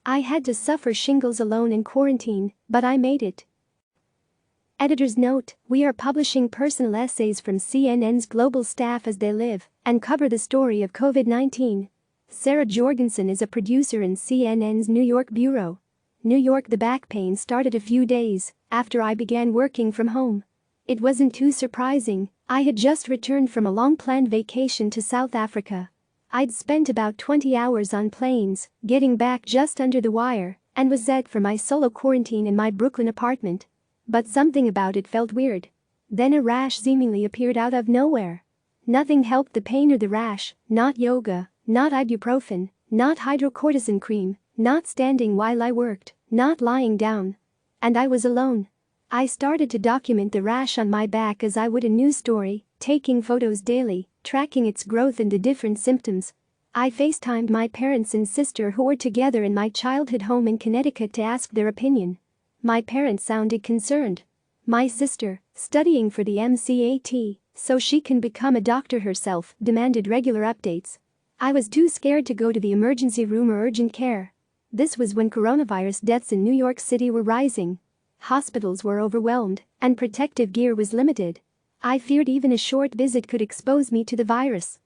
I had to suffer shingles alone in quarantine, but I made it. Editor's note: we are publishing personal essays from CNN's global staff as they live and cover the story of COVID-19. Sarah Jorgensen is a producer in CNN's New York bureau. New York. The back pain started a few days after I began working from home. It wasn't too surprising. I had just returned from a long-planned vacation to South Africa. I'd spent about 20 hours on planes, getting back just under the wire, and was set for my solo quarantine in my Brooklyn apartment. But something about it felt weird. Then a rash seemingly appeared out of nowhere. Nothing helped the pain or the rash, not yoga, not ibuprofen, not hydrocortisone cream, not standing while I worked, not lying down. And I was alone. I started to document the rash on my back as I would a news story, taking photos daily, tracking its growth and the different symptoms. I FaceTimed my parents and sister who were together in my childhood home in Connecticut to ask their opinion. My parents sounded concerned. My sister, studying for the MCAT so she can become a doctor herself, demanded regular updates. I was too scared to go to the emergency room or urgent care. This was when coronavirus deaths in New York City were rising. Hospitals were overwhelmed, and protective gear was limited. I feared even a short visit could expose me to the virus.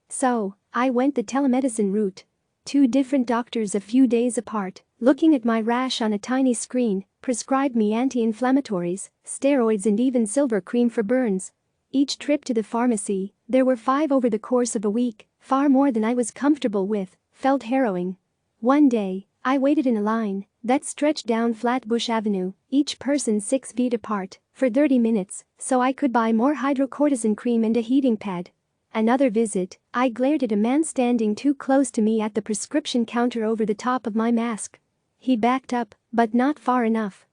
So, I went the telemedicine route. 2 different doctors a few days apart, looking at my rash on a tiny screen, prescribed me anti-inflammatories, steroids and even silver cream for burns. Each trip to the pharmacy, there were 5 over the course of a week, far more than I was comfortable with, felt harrowing. One day, I waited in a line that stretched down Flatbush Avenue, each person 6 feet apart, for 30 minutes, so I could buy more hydrocortisone cream and a heating pad. Another visit, I glared at a man standing too close to me at the prescription counter over the top of my mask. He backed up, but not far enough.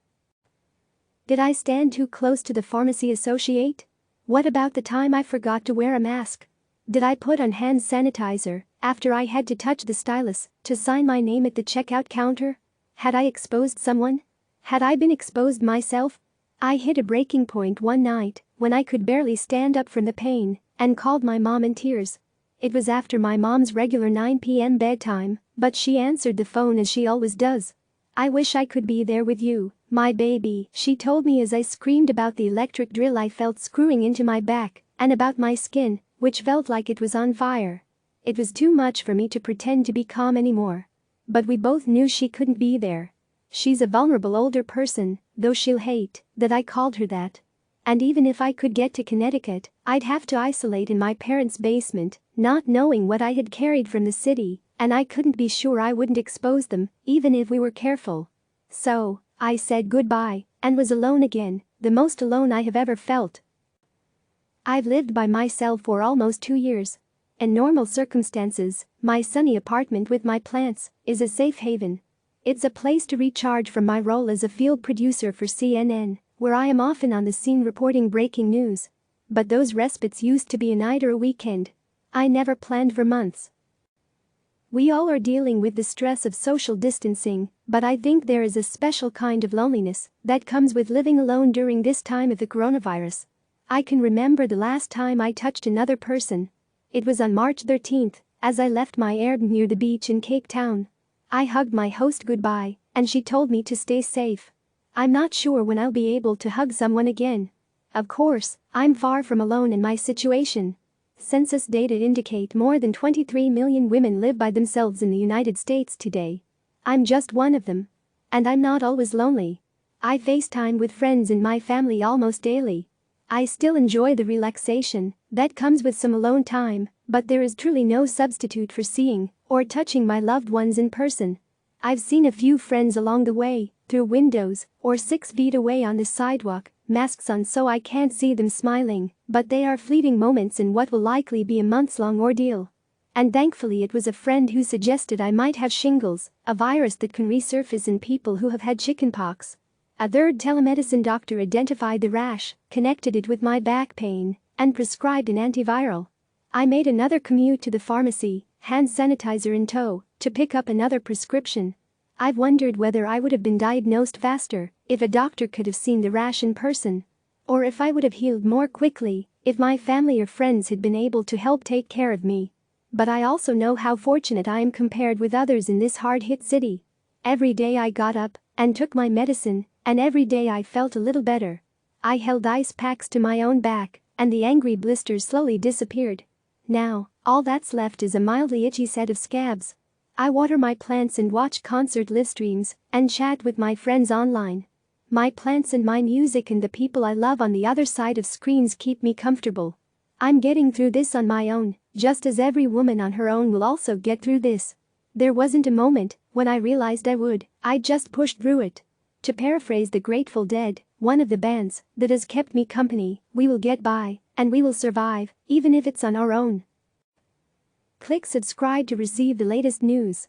Did I stand too close to the pharmacy associate? What about the time I forgot to wear a mask? Did I put on hand sanitizer after I had to touch the stylus to sign my name at the checkout counter? Had I exposed someone? Had I been exposed myself? I hit a breaking point one night when I could barely stand up from the pain and called my mom in tears. It was after my mom's regular 9 p.m. bedtime, but she answered the phone as she always does. "I wish I could be there with you, my baby," she told me as I screamed about the electric drill I felt screwing into my back and about my skin, which felt like it was on fire. It was too much for me to pretend to be calm anymore. But we both knew she couldn't be there. She's a vulnerable older person, though she'll hate that I called her that. And even if I could get to Connecticut, I'd have to isolate in my parents' basement, not knowing what I had carried from the city, and I couldn't be sure I wouldn't expose them, even if we were careful. So, I said goodbye and was alone again, the most alone I have ever felt. I've lived by myself for almost 2 years. In normal circumstances, my sunny apartment with my plants is a safe haven. It's a place to recharge from my role as a field producer for CNN, where I am often on the scene reporting breaking news. But those respites used to be a night or a weekend. I never planned for months. We all are dealing with the stress of social distancing, but I think there is a special kind of loneliness that comes with living alone during this time of the coronavirus. I can remember the last time I touched another person. It was on March 13th, as I left my Airbnb near the beach in Cape Town. I hugged my host goodbye, and she told me to stay safe. I'm not sure when I'll be able to hug someone again. Of course, I'm far from alone in my situation. Census data indicate more than 23 million women live by themselves in the United States today. I'm just one of them. And I'm not always lonely. I FaceTime with friends in my family almost daily. I still enjoy the relaxation that comes with some alone time, but there is truly no substitute for seeing or touching my loved ones in person. I've seen a few friends along the way, through windows or 6 feet away on the sidewalk, masks on so I can't see them smiling, but they are fleeting moments in what will likely be a months-long ordeal. And thankfully it was a friend who suggested I might have shingles, a virus that can resurface in people who have had chickenpox. A third telemedicine doctor identified the rash, connected it with my back pain, and prescribed an antiviral. I made another commute to the pharmacy, hand sanitizer in tow, to pick up another prescription. I've wondered whether I would have been diagnosed faster if a doctor could have seen the rash in person. Or if I would have healed more quickly if my family or friends had been able to help take care of me. But I also know how fortunate I am compared with others in this hard-hit city. Every day I got up and took my medicine, and every day I felt a little better. I held ice packs to my own back, and the angry blisters slowly disappeared. Now, all that's left is a mildly itchy set of scabs. I water my plants and watch concert live streams and chat with my friends online. My plants and my music and the people I love on the other side of screens keep me comfortable. I'm getting through this on my own, just as every woman on her own will also get through this. There wasn't a moment when I realized I would, I just pushed through it. To paraphrase the Grateful Dead, one of the bands that has kept me company, we will get by, and we will survive, even if it's on our own. Click subscribe to receive the latest news.